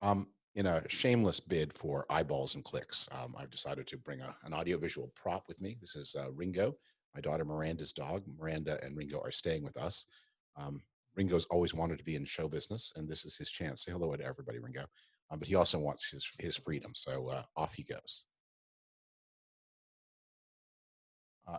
In a shameless bid for eyeballs and clicks, I've decided to bring an audiovisual prop with me. This is Ringo, my daughter Miranda's dog. Miranda and Ringo are staying with us. Ringo's always wanted to be in show business, and this is his chance. Say hello to everybody, Ringo. But he also wants his freedom, so off he goes.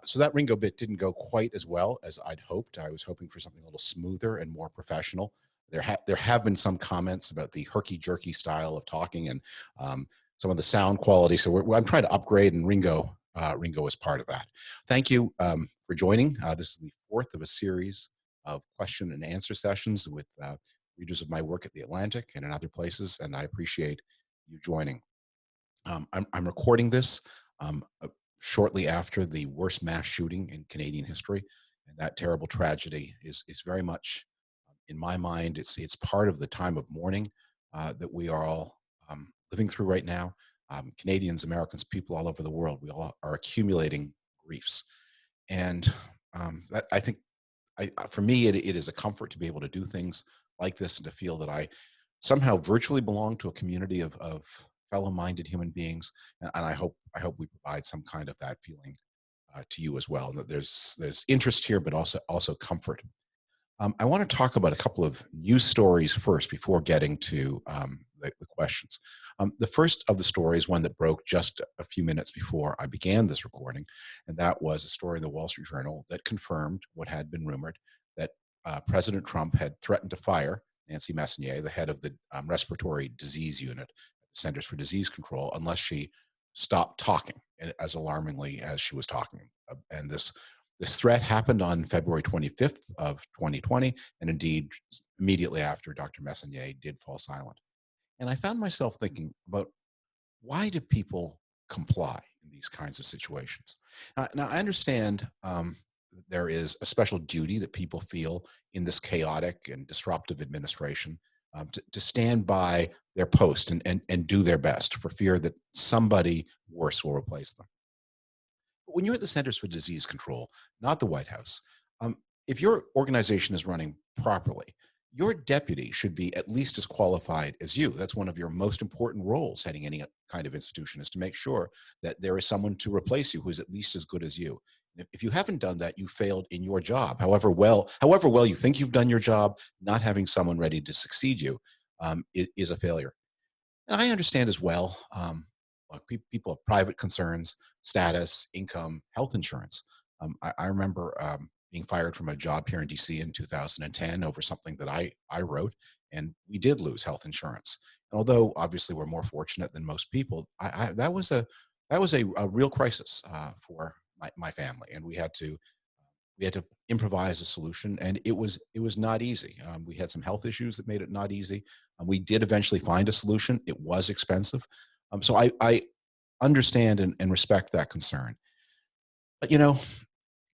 So that Ringo bit didn't go quite as well as I'd hoped. I was hoping for something a little smoother and more professional. There have been some comments about the herky jerky style of talking and some of the sound quality. So I'm trying to upgrade, and Ringo is part of that. Thank you for joining. This is the fourth of a series of question and answer sessions with readers of my work at the Atlantic and in other places, and I appreciate you joining. I'm recording this shortly after the worst mass shooting in Canadian history, and that terrible tragedy is very much, in my mind, it's part of the time of mourning that we are all living through right now. Canadians, Americans, people all over the world, we all are accumulating griefs, and that I think, for me, it is a comfort to be able to do things like this and to feel that I somehow virtually belong to a community of fellow-minded human beings, and I hope we provide some kind of that feeling to you as well, and that there's interest here, but also comfort. I want to talk about a couple of news stories first before getting to the questions. The first of the stories, one that broke just a few minutes before I began this recording, and that was a story in the Wall Street Journal that confirmed what had been rumored, that President Trump had threatened to fire Nancy Messonnier, the head of the Respiratory Disease Unit at the Centers for Disease Control, unless she stopped talking as alarmingly as she was talking. And this threat happened on February 25th of 2020, and indeed immediately after Dr. Messonnier did fall silent. And I found myself thinking about, why do people comply in these kinds of situations? Now I understand there is a special duty that people feel in this chaotic and disruptive administration, to stand by their post and do their best for fear that somebody worse will replace them. But when you're at the Centers for Disease Control, not the White House, if your organization is running properly, your deputy should be at least as qualified as you. That's one of your most important roles heading any kind of institution, is to make sure that there is someone to replace you who is at least as good as you. And if you haven't done that, you failed in your job. However well you think you've done your job, not having someone ready to succeed you is a failure. And I understand as well, look, people have private concerns, status, income, health insurance. I remember being fired from a job here in DC in 2010 over something that I wrote, and we did lose health insurance. And although obviously we're more fortunate than most people, that was a real crisis for my family, and we had to improvise a solution, and it was not easy. We had some health issues that made it not easy. We did eventually find a solution. It was expensive, so I understand and respect that concern. But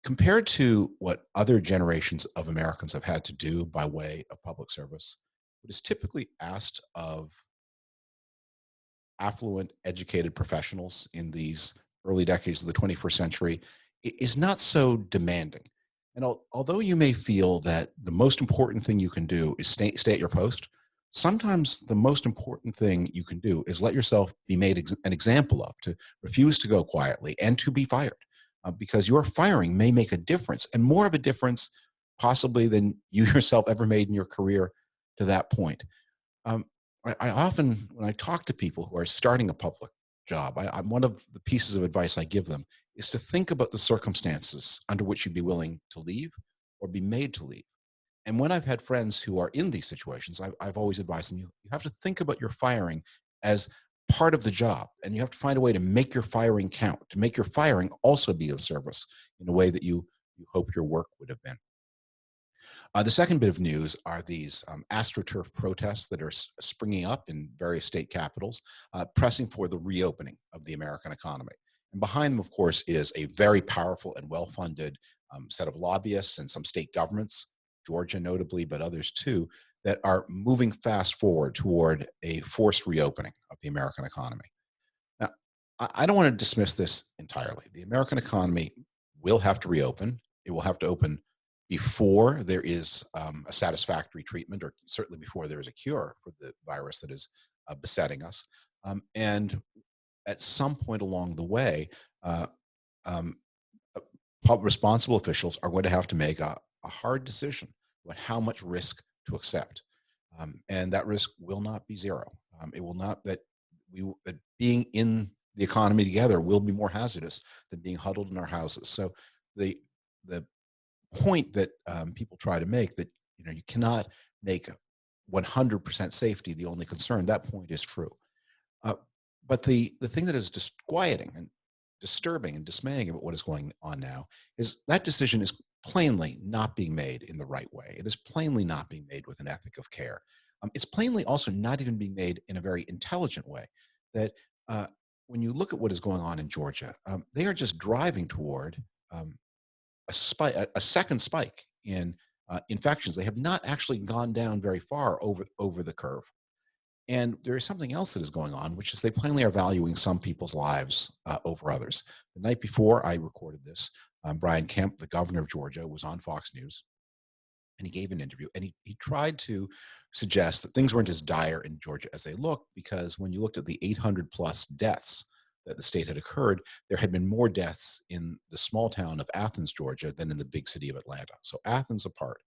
compared to what other generations of Americans have had to do by way of public service, what is typically asked of affluent, educated professionals in these early decades of the 21st century is not so demanding. And although you may feel that the most important thing you can do is stay at your post, sometimes the most important thing you can do is let yourself be made an example of, to refuse to go quietly and to be fired, because your firing may make a difference, and more of a difference possibly than you yourself ever made in your career to that point. Um, I often, when I talk to people who are starting a public job, I'm one of the pieces of advice I give them is to think about the circumstances under which you'd be willing to leave or be made to leave. And when I've had friends who are in these situations, I've always advised them, you have to think about your firing as part of the job, and you have to find a way to make your firing count, to make your firing also be of service in a way that you hope your work would have been. The second bit of news are these AstroTurf protests that are springing up in various state capitals, pressing for the reopening of the American economy. And behind them, of course, is a very powerful and well-funded set of lobbyists and some state governments, Georgia notably, but others too, that are moving fast forward toward a forced reopening of the American economy. Now, I don't want to dismiss this entirely. The American economy will have to reopen. It will have to open before there is a satisfactory treatment, or certainly before there is a cure for the virus that is besetting us. And at some point along the way, uh, um, responsible officials are going to have to make a hard decision about how much risk to accept. And that risk will not be zero. It will not that being in the economy together will be more hazardous than being huddled in our houses. So the the point that people try to make, that you cannot make 100% safety the only concern, that point is true. uh, but the thing that is disquieting and disturbing and dismaying about what is going on now is that decision is plainly not being made in the right way. It is plainly not being made with an ethic of care. It's plainly also not even being made in a very intelligent way. That uh, when you look at what is going on in Georgia, they are just driving toward um, a second spike in infections. They have not actually gone down very far over the curve. And there is something else that is going on, which is they plainly are valuing some people's lives over others. The night before I recorded this, Brian Kemp, the governor of Georgia, was on Fox News, and he gave an interview, and he tried to suggest that things weren't as dire in Georgia as they looked, because when you looked at the 800 plus deaths that the state had occurred, there had been more deaths in the small town of Athens, Georgia, than in the big city of Atlanta. So Athens apart,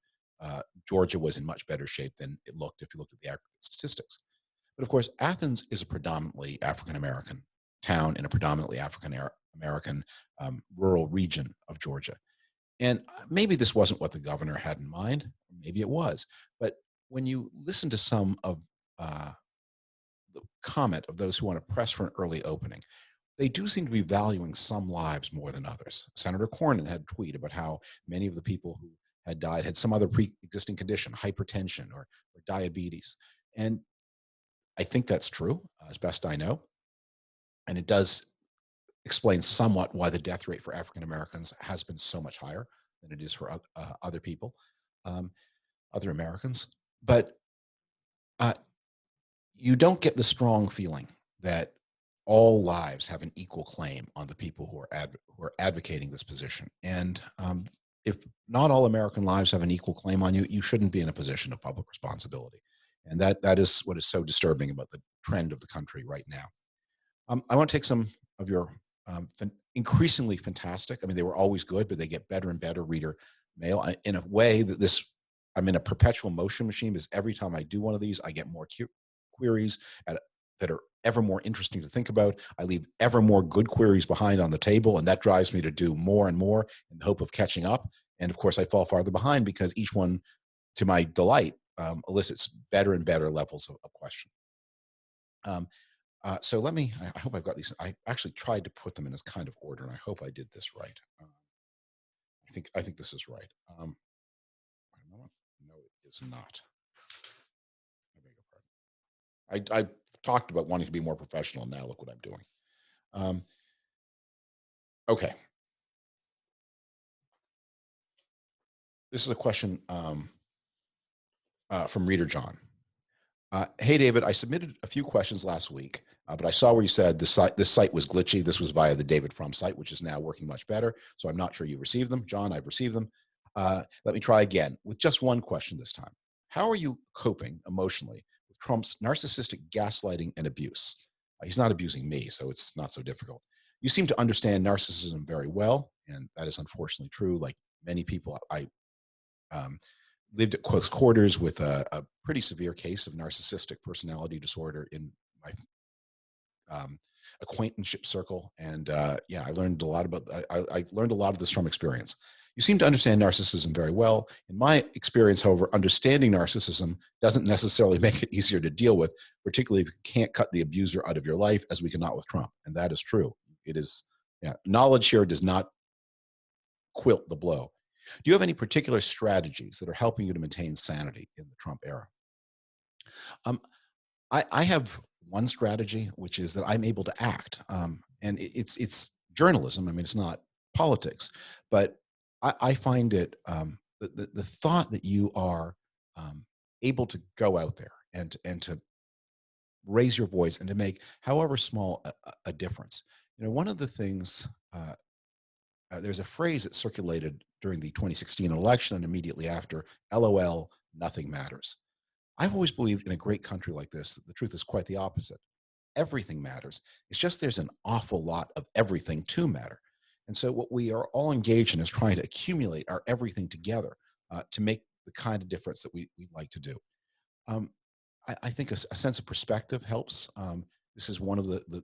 Georgia was in much better shape than it looked if you looked at the aggregate statistics. But of course, Athens is a predominantly African American town in a predominantly African American rural region of Georgia. And maybe this wasn't what the governor had in mind. Maybe it was. But when you listen to some of uh, the comment of those who want to press for an early opening, they do seem to be valuing some lives more than others. Senator Cornyn had a tweet about how many of the people who had died had some other pre-existing condition, hypertension or diabetes. And I think that's true, as best I know. And it does explain somewhat why the death rate for African Americans has been so much higher than it is for other people, um, other Americans. But uh, you don't get the strong feeling that all lives have an equal claim on the people who are advocating this position. And if not all American lives have an equal claim on you, you shouldn't be in a position of public responsibility. And that is what is so disturbing about the trend of the country right now. I want to take some of your increasingly fantastic, I mean, they were always good, but they get better and better reader mail in a way that I'm in a perpetual motion machine, because every time I do one of these, I get more queries that are ever more interesting to think about. I leave ever more good queries behind on the table, and that drives me to do more and more in the hope of catching up. And of course, I fall farther behind because each one, to my delight, elicits better and better levels of question. Um, so I hope I've got these. I actually tried to put them in as kind of order, and I hope I did this right. I think this is right. Wait a moment. No, it is not. I beg your pardon. I talked about wanting to be more professional, and now look what I'm doing. Um, okay. This is a question from Reader John. Hey, David, I submitted a few questions last week, but I saw where you said this site was glitchy. This was via the David Frum site, which is now working much better. So I'm not sure you received them. John, I've received them. Let me try again with just one question this time. How are you coping emotionally with Trump's narcissistic gaslighting and abuse? He's not abusing me, so it's not so difficult. You seem to understand narcissism very well, and that is unfortunately true. Like many people, I um, lived at close quarters with a pretty severe case of narcissistic personality disorder in my acquaintanceship circle, and yeah, I learned a lot about. I learned a lot of this from experience. You seem to understand narcissism very well. In my experience, however, understanding narcissism doesn't necessarily make it easier to deal with, particularly if you can't cut the abuser out of your life, as we cannot with Trump, and that is true. It is, yeah, knowledge here does not quilt the blow. Do you have any particular strategies that are helping you to maintain sanity in the Trump era? Um, I have one strategy, which is that I'm able to act, and it's journalism. I mean, it's not politics, but I find it the thought that you are able to go out there and to raise your voice and to make however small a difference. One of the things. There's a phrase that circulated during the 2016 election and immediately after: LOL, nothing matters. I've always believed in a great country like this, that the truth is quite the opposite. Everything matters. It's just there's an awful lot of everything to matter. And so what we are all engaged in is trying to accumulate our everything together to make the kind of difference that we'd like to do. Um, I think a sense of perspective helps. This is one of the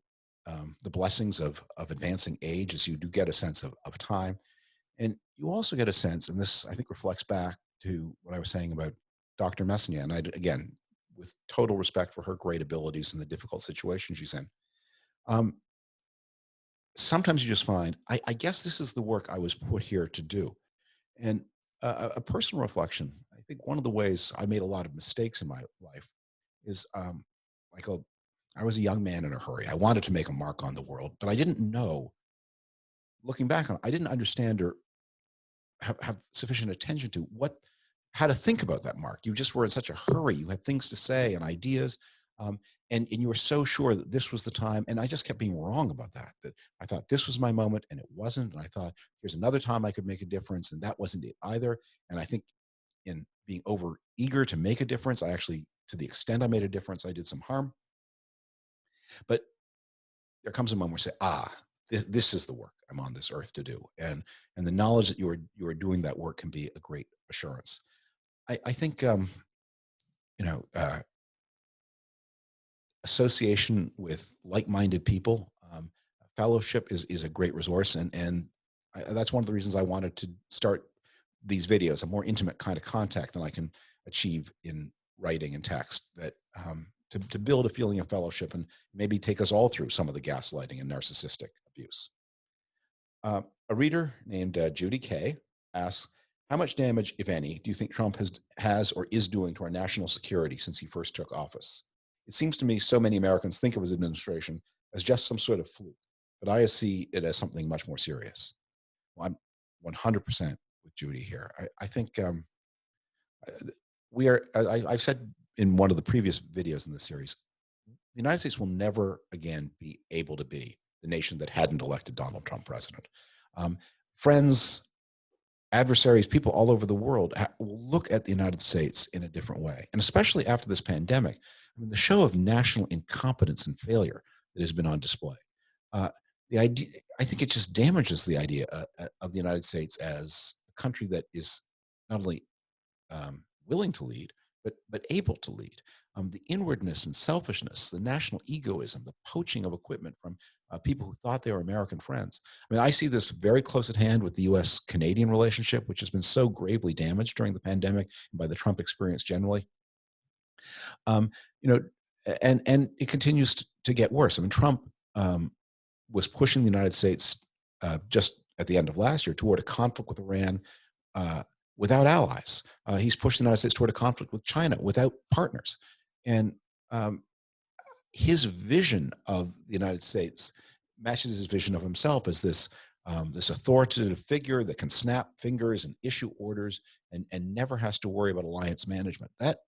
blessings of advancing age is you do get a sense of time. And you also get a sense, and this I think reflects back to what I was saying about Dr. Messina. And again, with total respect for her great abilities and the difficult situation she's in. Um, Sometimes you just find, I guess this is the work I was put here to do. And a personal reflection, I think one of the ways I made a lot of mistakes in my life is like a, I was a young man in a hurry. I wanted to make a mark on the world, but I didn't know, looking back on it, I didn't understand or have sufficient attention to how to think about that mark. You just were in such a hurry. You had things to say and ideas. Um, and you were so sure that this was the time. And I just kept being wrong about that I thought this was my moment and it wasn't. And I thought here's another time I could make a difference. And that wasn't it either. And I think in being over eager to make a difference, I actually, to the extent I made a difference, I did some harm. But there comes a moment where you say, this is the work I'm on this earth to do. And the knowledge that you are doing that work can be a great assurance. I think, you know, association with like-minded people, fellowship is a great resource. That's one of the reasons I wanted to start these videos, a more intimate kind of contact than I can achieve in writing and text, that to build a feeling of fellowship and maybe take us all through some of the gaslighting and narcissistic abuse. A reader named Judy K asks, how much damage, if any, do you think Trump has or is doing to our national security since he first took office? It seems to me so many Americans think of his administration as just some sort of fluke, but I see it as something much more serious. Well, I'm 100% with Judy here. I think we are, I've said in one of the previous videos in this series, the United States will never again be able to be the nation that hadn't elected Donald Trump president. Friends, adversaries, people all over the world will look at the United States in a different way. And especially after this pandemic, I mean, the show of national incompetence and failure that has been on display. The idea, I think it just damages the idea of the United States as a country that is not only willing to lead, but able to lead. The inwardness and selfishness, the national egoism, the poaching of equipment from people who thought they were American friends. I mean, I see this very close at hand with the U.S.-Canadian relationship, which has been so gravely damaged during the pandemic and by the Trump experience generally. You know, and it continues to get worse. I mean, Trump was pushing the United States just at the end of last year toward a conflict with Iran without allies. He's pushed the United States toward a conflict with China without partners. And his vision of the United States matches his vision of himself as this authoritative figure that can snap fingers and issue orders and never has to worry about alliance management. That,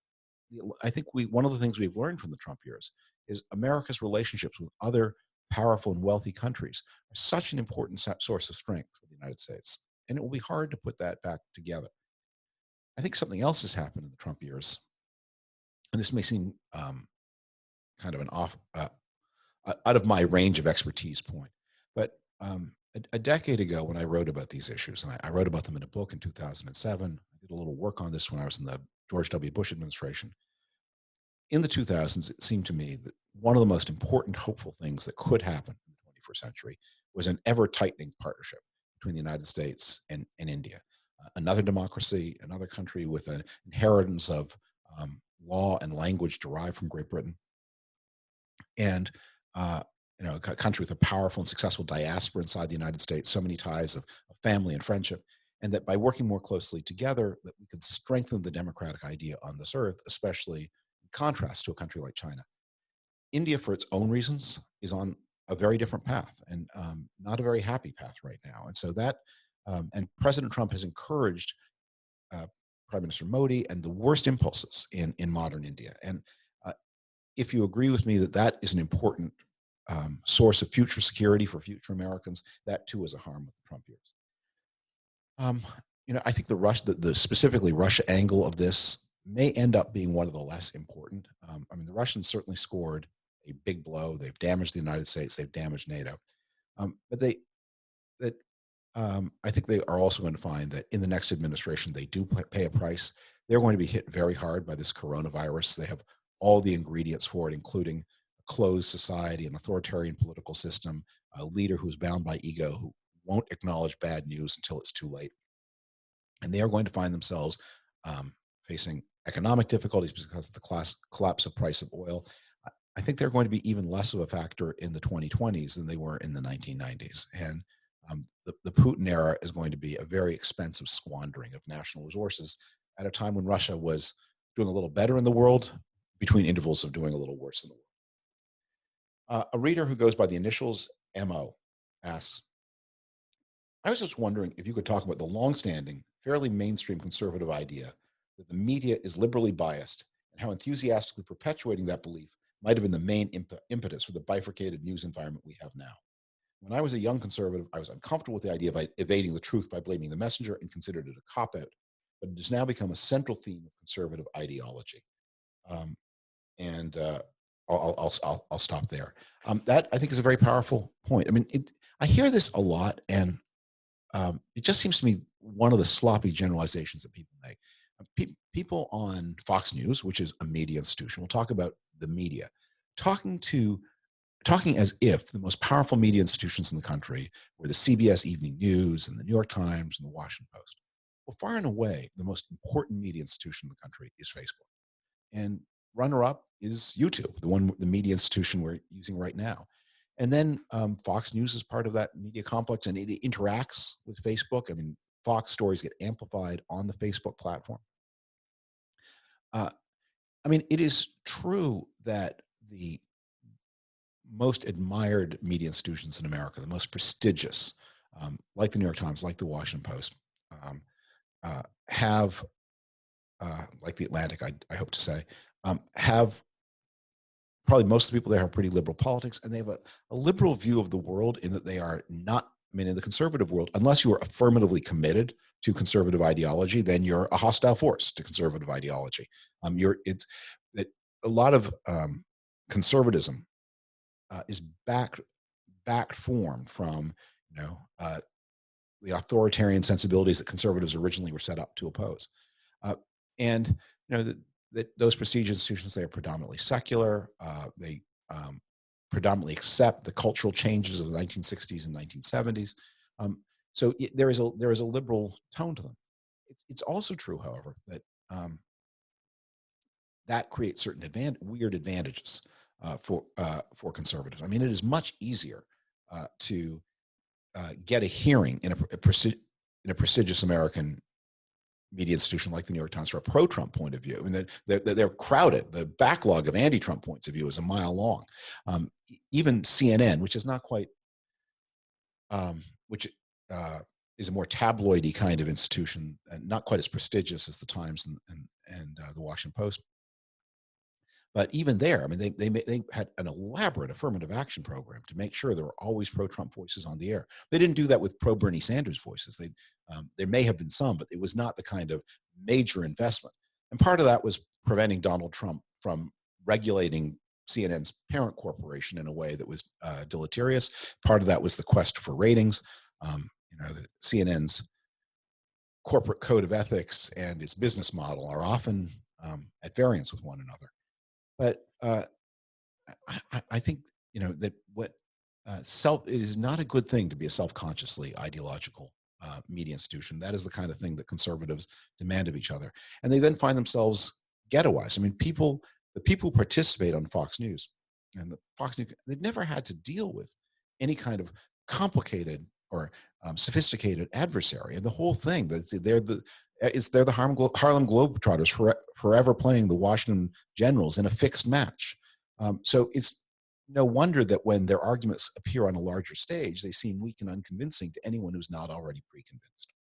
I think, one of the things we've learned from the Trump years is America's relationships with other powerful and wealthy countries are such an important source of strength for the United States. And it will be hard to put that back together. I think something else has happened in the Trump years, and this may seem kind of an out of my range of expertise point, but a decade ago when I wrote about these issues, and I wrote about them in a book in 2007, I did a little work on this when I was in the George W. Bush administration. In the 2000s, it seemed to me that one of the most important hopeful things that could happen in the 21st century was an ever-tightening partnership between the United States and India. Another democracy, another country with an inheritance of law and language derived from Great Britain, and you know, a country with a powerful and successful diaspora inside the United States, so many ties of family and friendship, and that by working more closely together, that we could strengthen the democratic idea on this earth, especially in contrast to a country like China. India, for its own reasons, is on a very different path and not a very happy path right now. And so that, and President Trump has encouraged Prime Minister Modi and the worst impulses in modern India. And if you agree with me that that is an important source of future security for future Americans, that too is a harm of the Trump years. You know, I think the specifically Russia angle of this may end up being one of the less important. I mean, the Russians certainly scored a big blow. They've damaged the United States. They've damaged NATO. But they that I think they are also going to find that in the next administration, they do pay a price. They're going to be hit very hard by this coronavirus. They have all the ingredients for it, including a closed society, an authoritarian political system, a leader who's bound by ego, who won't acknowledge bad news until it's too late. And they are going to find themselves facing economic difficulties because of the collapse of price of oil. I think they're going to be even less of a factor in the 2020s than they were in the 1990s. And the Putin era is going to be a very expensive squandering of national resources at a time when Russia was doing a little better in the world, between intervals of doing a little worse in the world. A reader who goes by the initials MO asks, I was just wondering if you could talk about the longstanding, fairly mainstream conservative idea that the media is liberally biased and how enthusiastically perpetuating that belief might have been the main impetus for the bifurcated news environment we have now. When I was a young conservative, I was uncomfortable with the idea of evading the truth by blaming the messenger and considered it a cop out, but it has now become a central theme of conservative ideology. Um, and I'll stop there. That I think is a very powerful point. I mean, I hear this a lot, and it just seems to me one of the sloppy generalizations that people make. People on Fox News, which is a media institution, will talk about the media, talking to talking as if the most powerful media institutions in the country were the CBS Evening News and the New York Times and the Washington Post. Well, far and away, the most important media institution in the country is Facebook, and runner up is YouTube, the media institution we're using right now. And then Fox News is part of that media complex, and it interacts with Facebook. I mean, Fox stories get amplified on the Facebook platform. Uh, I mean, it is true that the most admired media institutions in America, the most prestigious, like the New York Times, like the Washington Post, um, have, like the Atlantic, I hope to say, have probably most of the people there have pretty liberal politics, and they have a liberal view of the world in that they are not, I mean, in the conservative world, unless you are affirmatively committed to conservative ideology, then you're a hostile force to conservative ideology. It's that a lot of conservatism is back formed from, you know, the authoritarian sensibilities that conservatives originally were set up to oppose. Uh, and that those prestigious institutions, they are predominantly secular. They predominantly accept the cultural changes of the 1960s and 1970s. So there is a liberal tone to them. It's also true, however, that that creates certain weird advantages for conservatives. I mean, it is much easier to get a hearing in a prestigious American media institution like the New York Times for a pro-Trump point of view. I mean, they're crowded. The backlog of anti-Trump points of view is a mile long. Even CNN, which is not quite, which is a more tabloidy kind of institution, and not quite as prestigious as the Times and the Washington Post. But even there, I mean, they had an elaborate affirmative action program to make sure there were always pro-Trump voices on the air. They didn't do that with pro-Bernie Sanders voices. There may have been some, but it was not the kind of major investment. And part of that was preventing Donald Trump from regulating CNN's parent corporation in a way that was deleterious. Part of that was the quest for ratings. CNN's corporate code of ethics and its business model are often at variance with one another. But I think that what it is not a good thing to be a self-consciously ideological media institution. That is the kind of thing that conservatives demand of each other, and they then find themselves ghettoized. I mean, the people who participate on Fox News and the Fox News, they've never had to deal with any kind of complicated or sophisticated adversary, and the whole thing they're the Harlem Globetrotters forever playing the Washington Generals in a fixed match. So it's no wonder that when their arguments appear on a larger stage, they seem weak and unconvincing to anyone who's not already pre-convinced.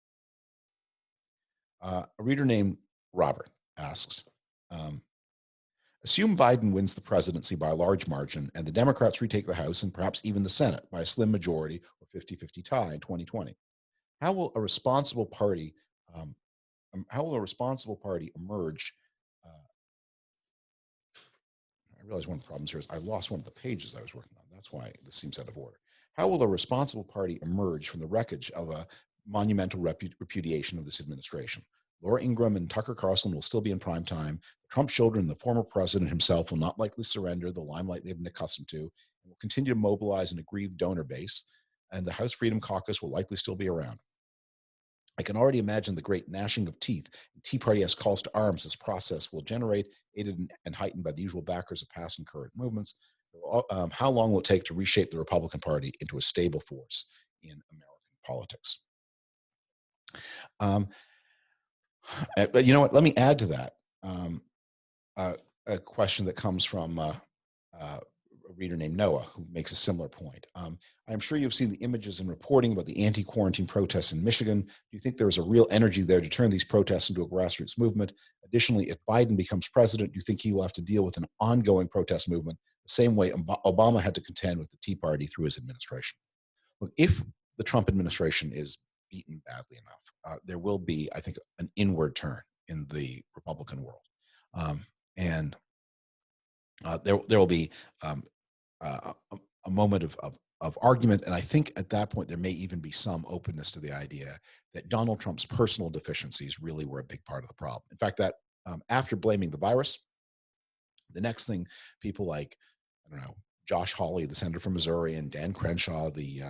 A reader named Robert asks, assume Biden wins the presidency by a large margin and the Democrats retake the House and perhaps even the Senate by a slim majority or 50-50 tie in 2020. How will a responsible party how will a responsible party emerge realize one of the problems here is I lost one of the pages I was working on. That's why this seems out of order. How will a responsible party emerge from the wreckage of a monumental repudiation of this administration? Laura Ingraham and Tucker Carlson will still be in prime time. The Trump children and the former president himself will not likely surrender the limelight they've been accustomed to, and will continue to mobilize an aggrieved donor base. And the House Freedom Caucus will likely still be around. I can already imagine the great gnashing of teeth and Tea Party-esque calls to arms this process will generate, aided and heightened by the usual backers of past and current movements. How long will it take to reshape the Republican Party into a stable force in American politics? Um, but you know what? Let me add to that a question that comes from a reader named Noah, who makes a similar point. I'm sure you've seen the images and reporting about the anti-quarantine protests in Michigan. Do you think there is a real energy there to turn these protests into a grassroots movement? Additionally, if Biden becomes president, do you think he will have to deal with an ongoing protest movement the same way Obama had to contend with the Tea Party through his administration? Look, if the Trump administration is beaten badly enough, there will be, I think, an inward turn in the Republican world. And there will be a moment of argument. And I think at that point, there may even be some openness to the idea that Donald Trump's personal deficiencies really were a big part of the problem. In fact, that after blaming the virus, the next thing people like, I don't know, Josh Hawley, the senator from Missouri, and Dan Crenshaw, the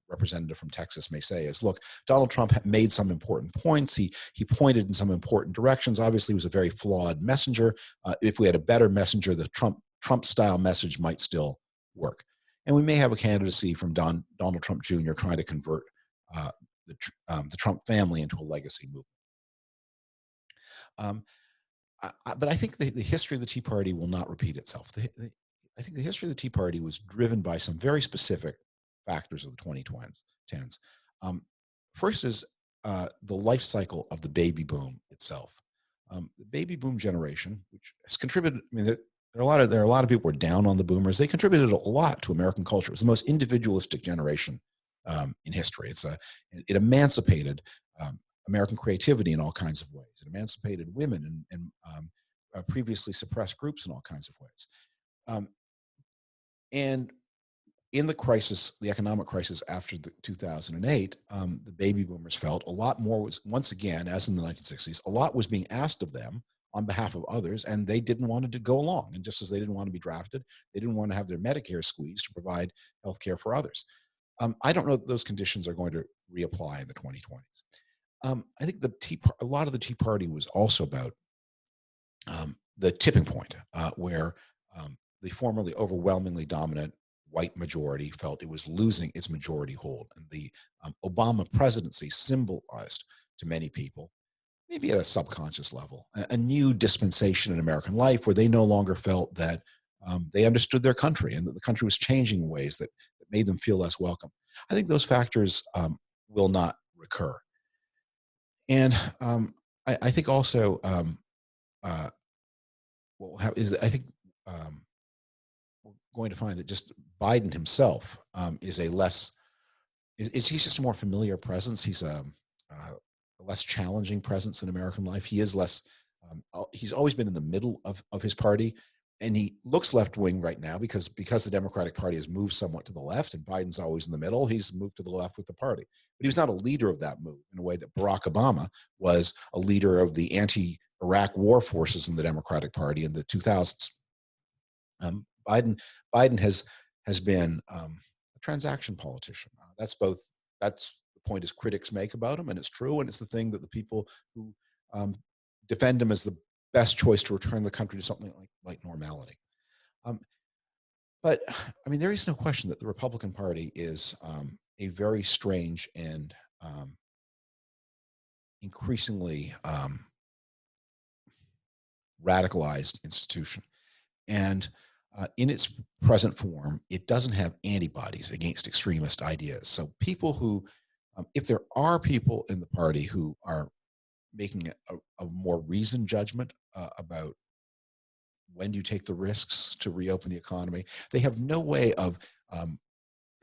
representative from Texas, may say is, look, Donald Trump made some important points. He pointed in some important directions. Obviously, he was a very flawed messenger. If we had a better messenger, the Trump-style message might still work. And we may have a candidacy from Donald Trump Jr. trying to convert the Trump family into a legacy movement. But I think the history of the Tea Party will not repeat itself. I think the history of the Tea Party was driven by some very specific factors of the 2010s. First is the life cycle of the baby boom itself. The baby boom generation, which has contributed, I mean, there are a lot of people who are down on the boomers. They contributed a lot to American culture. It's the most individualistic generation in history. It emancipated American creativity in all kinds of ways. It emancipated women and previously suppressed groups in all kinds of ways. And in the crisis, the economic crisis after 2008, the baby boomers felt a lot more was, once again, as in the 1960s, a lot was being asked of them on behalf of others, and they didn't want to go along. And just as they didn't want to be drafted, they didn't want to have their Medicare squeezed to provide health care for others. I don't know that those conditions are going to reapply in the 2020s. I think a lot of the Tea Party was also about the tipping point where the formerly overwhelmingly dominant white majority felt it was losing its majority hold. And the Obama presidency symbolized to many people, maybe at a subconscious level, a new dispensation in American life where they no longer felt that they understood their country and that the country was changing in ways that made them feel less welcome. I think those factors will not recur. And I think also what will happen is that I think we're going to find that just Biden himself is he's just a more familiar presence. He's a less challenging presence in American life. He is less, he's always been in the middle of his party, and he looks left-wing right now because the Democratic Party has moved somewhat to the left and Biden's always in the middle. He's moved to the left with the party, but he was not a leader of that move in a way that Barack Obama was a leader of the anti-Iraq war forces in the Democratic Party in the 2000s. Biden has been a transaction politician. That's the point his critics make about him, and it's true, and it's the thing that the people who defend him as the best choice to return the country to something like normality. But I mean, there is no question that the Republican Party is a very strange and increasingly radicalized institution. And in its present form, it doesn't have antibodies against extremist ideas. So people who, if there are people in the party who are making a more reasoned judgment about when do you take the risks to reopen the economy, they have no way of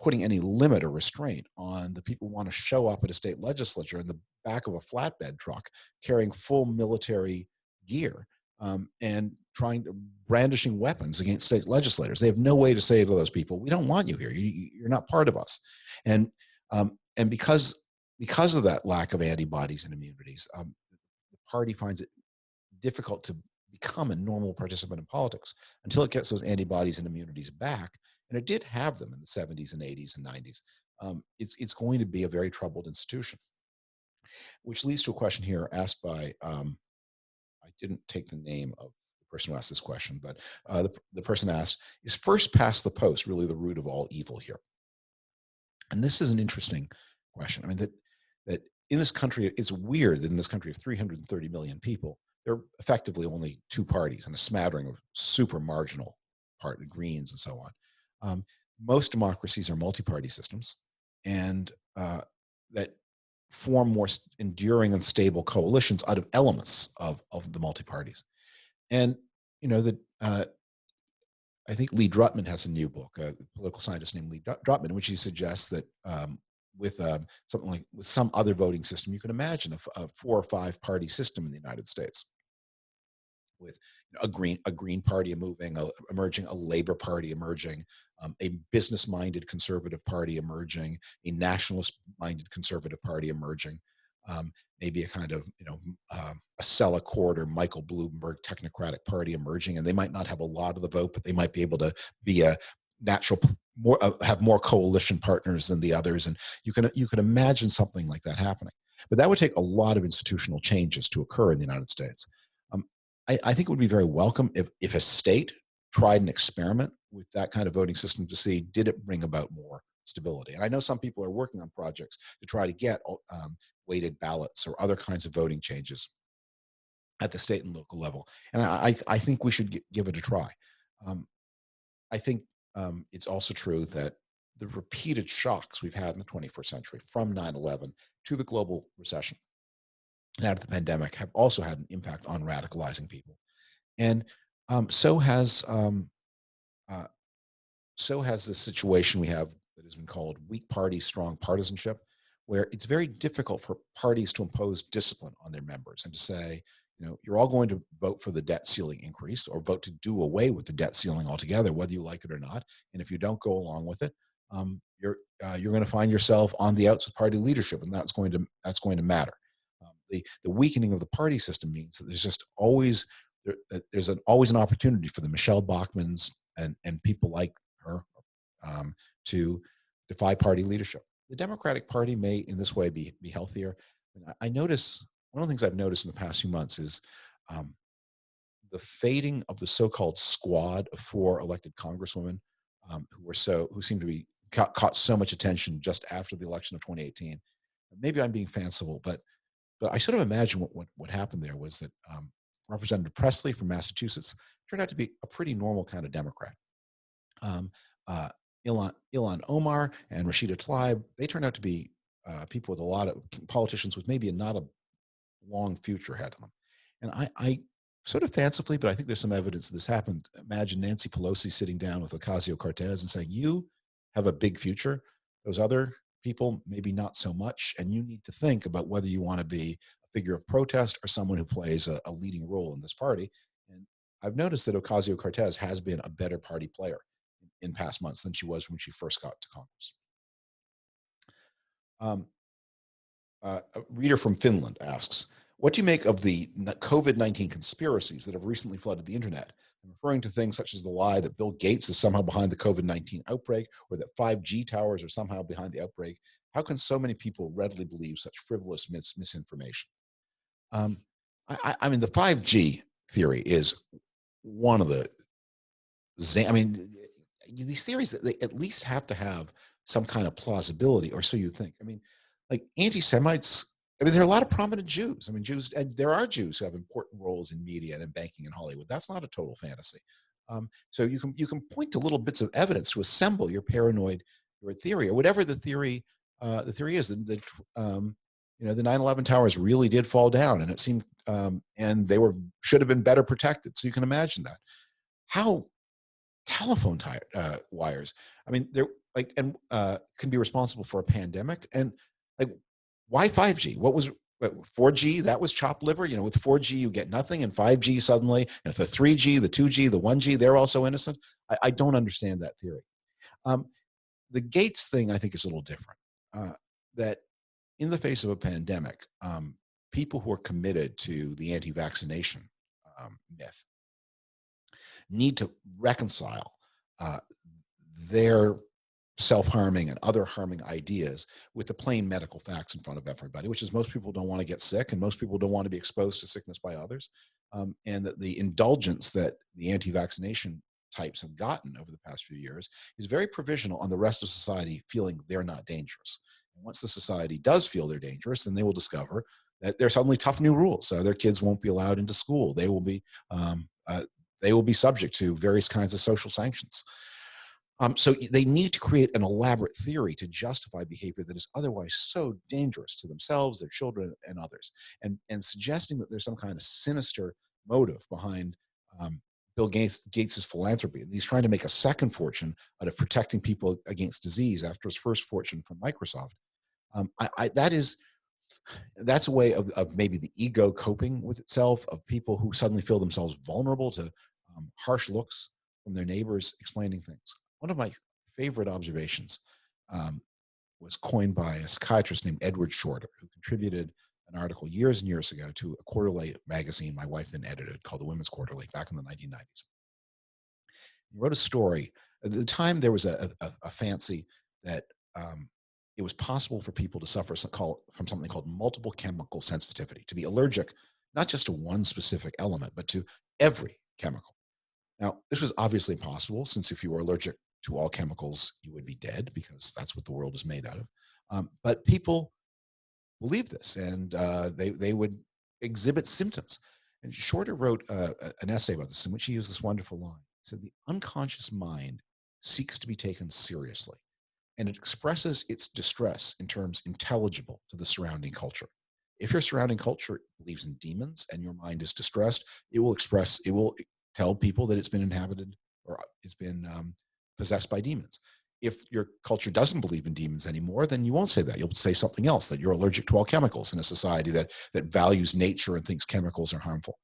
putting any limit or restraint on the people who want to show up at a state legislature in the back of a flatbed truck carrying full military gear and trying to brandishing weapons against state legislators. They have no way to say to those people, "We don't want you here. You're not part of us." And because of that lack of antibodies and immunities, the party finds it difficult to become a normal participant in politics until it gets those antibodies and immunities back. And it did have them in the 70s and 80s and 90s. It's going to be a very troubled institution, which leads to a question here asked by, I didn't take the name of the person who asked this question, but the person asked, is first past the post really the root of all evil here? And this is an interesting question. I mean, that in this country, it's weird that in this country of 330 million people, there are effectively only two parties and a smattering of super marginal part, Greens and so on. Most democracies are multi-party systems, and that form more enduring and stable coalitions out of elements of the multi-parties. And you know that I think Lee Drutman has a new book, a political scientist named Lee Drutman, in which he suggests that with something like with some other voting system, you can imagine a 4 or 5 party system in the United States, with a green party emerging, a labor party emerging, a business-minded conservative party emerging, a nationalist-minded conservative party emerging, maybe a kind of a Sella Cord or Michael Bloomberg technocratic party emerging, and they might not have a lot of the vote, but they might be able to be a natural have more coalition partners than the others, and you can imagine something like that happening. But that would take a lot of institutional changes to occur in the United States. I think it would be very welcome if a state tried an experiment with that kind of voting system to see, did it bring about more stability? And I know some people are working on projects to try to get weighted ballots or other kinds of voting changes at the state and local level. And I think we should give it a try. I think it's also true that the repeated shocks we've had in the 21st century, from 9/11 to the global recession, now to the pandemic, have also had an impact on radicalizing people. And so has uh, the situation we have that has been called weak party, strong partisanship, where it's very difficult for parties to impose discipline on their members and to say, you're all going to vote for the debt ceiling increase or vote to do away with the debt ceiling altogether, whether you like it or not. And if you don't go along with it, you're going to find yourself on the outs of party leadership, and that's going to matter. The weakening of the party system means that there's just always always an opportunity for the Michelle Bachmans and people like her to defy party leadership. The Democratic Party may, in this way, be healthier. And I notice one of the things I've noticed in the past few months is the fading of the so-called squad of 4 elected congresswomen who seem to be caught so much attention just after the election of 2018. Maybe I'm being fanciful, but I sort of imagine what happened there was that Representative Presley from Massachusetts turned out to be a pretty normal kind of Democrat. Ilhan Omar and Rashida Tlaib, they turned out to be people with a lot of politicians with maybe not a long future ahead of them. And I sort of fancifully, but I think there's some evidence that this happened. Imagine Nancy Pelosi sitting down with Ocasio-Cortez and saying, "You have a big future. Those other people, maybe not so much. And you need to think about whether you want to be a figure of protest or someone who plays a leading role in this party." And I've noticed that Ocasio-Cortez has been a better party player in past months than she was when she first got to Congress. A reader from Finland asks, what do you make of the COVID-19 conspiracies that have recently flooded the internet? I'm referring to things such as the lie that Bill Gates is somehow behind the COVID-19 outbreak, or that 5G towers are somehow behind the outbreak. How can so many people readily believe such frivolous misinformation? I mean, the 5G theory is one of the, these theories that they at least have to have some kind of plausibility, or so you think. I mean, like anti-Semites, there are a lot of prominent Jews. Jews, and there are Jews who have important roles in media and in banking in Hollywood. That's not a total fantasy. So you can point to little bits of evidence to assemble your paranoid theory, or whatever the theory is. The 9/11 towers really did fall down, and it seemed, and they should have been better protected. So you can imagine that. How telephone wires, they're can be responsible for a pandemic, and like, why 5G? What was But 4G, that was chopped liver. With 4G, you get nothing, and 5G suddenly, and the 3G, the 2G, the 1G, they're also innocent. I don't understand that theory. Um, the Gates thing, I think, is a little different. That in the face of a pandemic, people who are committed to the anti-vaccination myth need to reconcile uh, their self-harming and other harming ideas with the plain medical facts in front of everybody, which is most people don't want to get sick and most people don't want to be exposed to sickness by others. And that the indulgence that the anti-vaccination types have gotten over the past few years is very provisional on the rest of society feeling they're not dangerous. And once the society does feel they're dangerous, then they will discover that there's suddenly tough new rules. Their kids won't be allowed into school. Um, uh, they will be subject to various kinds of social sanctions. So they need to create an elaborate theory to justify behavior that is otherwise so dangerous to themselves, their children, and others. And suggesting that there's some kind of sinister motive behind Bill Gates's philanthropy. He's trying to make a second fortune out of protecting people against disease after his first fortune from Microsoft. That's a way of maybe the ego coping with itself, of people who suddenly feel themselves vulnerable to harsh looks from their neighbors explaining things. One of my favorite observations um, was coined by a psychiatrist named Edward Shorter, who contributed an article years and years ago to a quarterly magazine my wife then edited called the Women's Quarterly back in the 1990s. He wrote a story. At the time, there was a fancy that it was possible for people to suffer from something called multiple chemical sensitivity, to be allergic not just to one specific element, but to every chemical. Now, this was obviously impossible, since if you were allergic to all chemicals, you would be dead, because that's what the world is made out of. But people believed this, and they would exhibit symptoms. And Shorter wrote an essay about this, in which he used this wonderful line. He said, "The unconscious mind seeks to be taken seriously, and it expresses its distress in terms intelligible to the surrounding culture. If your surrounding culture believes in demons and your mind is distressed, it will tell people that it's been inhabited, or it's been possessed by demons. If your culture doesn't believe in demons anymore, then you won't say that. You'll say something else, that you're allergic to all chemicals, in a society that values nature and thinks chemicals are harmful."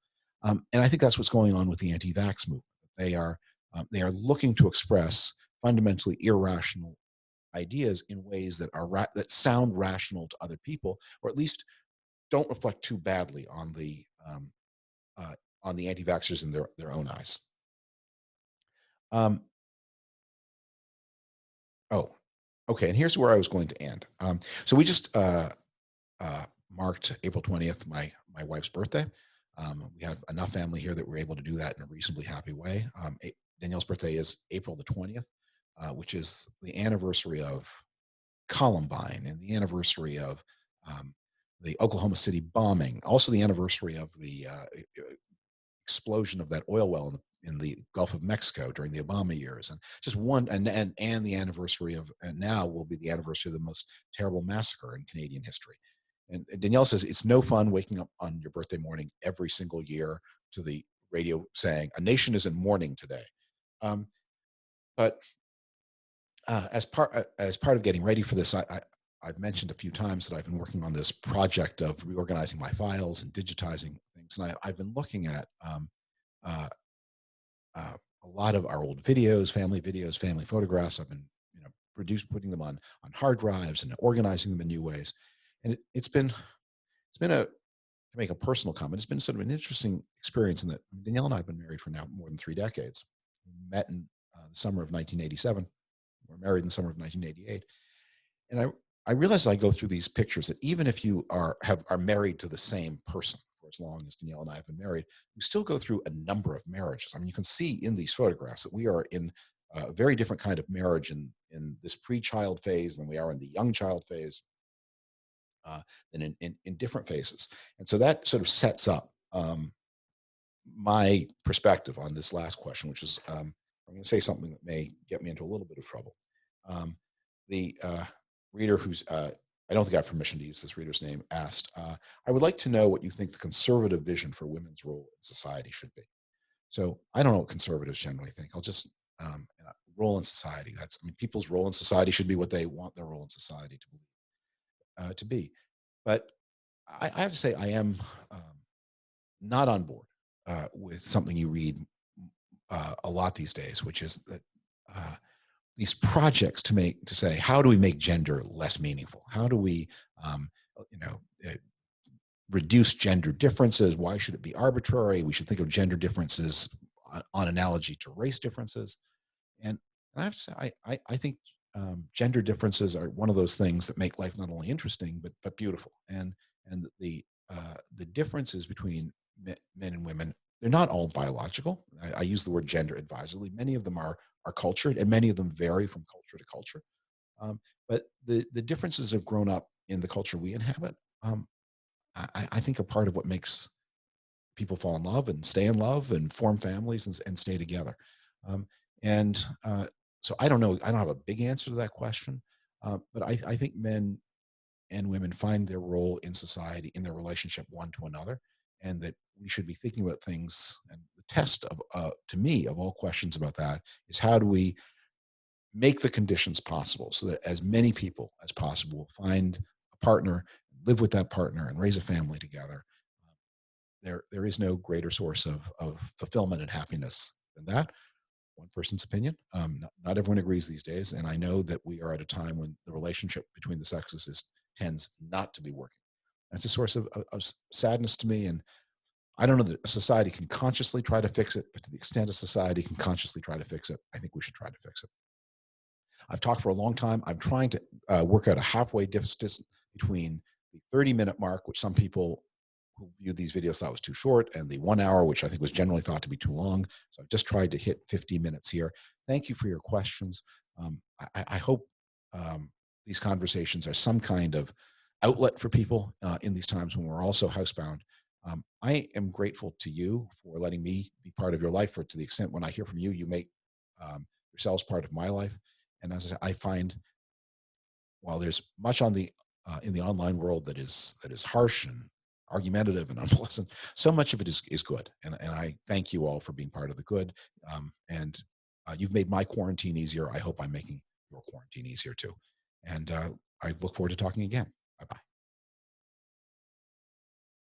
And I think that's what's going on with the anti-vax movement. They are looking to express fundamentally irrational ideas in ways that sound rational to other people, or at least don't reflect too badly uh, on the anti-vaxxers in their own eyes. Um, oh, okay. And here's where I was going to end. So we just uh, marked April 20th, my wife's birthday. We have enough family here that we're able to do that in a reasonably happy way. Danielle's birthday is April the 20th, which is the anniversary of Columbine and the anniversary of um, the Oklahoma City bombing, also the anniversary of the explosion of that oil well in the Gulf of Mexico during the Obama years, and just one, and the anniversary of, and now will be the anniversary of the most terrible massacre in Canadian history. And Danielle says it's no fun waking up on your birthday morning every single year to the radio saying a nation is in mourning today. Um, but as part of getting ready for this, I've mentioned a few times that I've been working on this project of reorganizing my files and digitizing things, and I've been looking at uh, a lot of our old videos, family photographs. I've been putting them on hard drives and organizing them in new ways, and it's been a, to make a personal comment, it's been sort of an interesting experience in that Danielle and I have been married for now more than 3 decades. We met in the summer of 1987. We're married in the summer of 1988. And I realize I go through these pictures that even if you are married to the same person for as long as Danielle and I have been married, you still go through a number of marriages. I mean, you can see in these photographs that we are in a very different kind of marriage in this pre-child phase than we are in the young child phase, than in different phases. And so that sort of sets up my perspective on this last question, which is I'm going to say something that may get me into a little bit of trouble. The reader who's I don't think I have permission to use this reader's name, asked, I would like to know what you think the conservative vision for women's role in society should be. So I don't know what conservatives generally think. I'll just role in society. People's role in society should be what they want their role in society to be. But I have to say I am not on board with something you read a lot these days, which is that uh, these projects to say, how do we make gender less meaningful? How do we, um, you know, uh, reduce gender differences? Why should it be arbitrary? We should think of gender differences on analogy to race differences. And I have to say, I think gender differences are one of those things that make life not only interesting but beautiful. And the differences between men and women, they're not all biological. I use the word gender advisedly. Many of them are cultured, and many of them vary from culture to culture. But the differences have grown up in the culture we inhabit. Um, I think are part of what makes people fall in love and stay in love and form families and stay together. Um, and so I don't know. I don't have a big answer to that question, but I think men and women find their role in society in their relationship one to another, and that we should be thinking about things. And the test of, to me, of all questions about that is how do we make the conditions possible so that as many people as possible find a partner, live with that partner, and raise a family together. There is no greater source of fulfillment and happiness than that. One person's opinion. Not everyone agrees these days, and I know that we are at a time when the relationship between the sexes tends not to be working. That's a source of sadness to me, and I don't know that a society can consciously try to fix it, but to the extent a society can consciously try to fix it, I think we should try to fix it. I've talked for a long time. I'm trying to work out a halfway distance between the 30-minute mark, which some people who viewed these videos thought was too short, and the 1 hour, which I think was generally thought to be too long. So I've just tried to hit 50 minutes here. Thank you for your questions. I hope these conversations are some kind of outlet for people in these times when we're also housebound. I am grateful to you for letting me be part of your life, or to the extent when I hear from you, you make yourselves part of my life. And as I find, while there's much on the in the online world that is harsh and argumentative and unpleasant, so much of it is good. And I thank you all for being part of the good. And you've made my quarantine easier. I hope I'm making your quarantine easier too. And I look forward to talking again. Bye bye.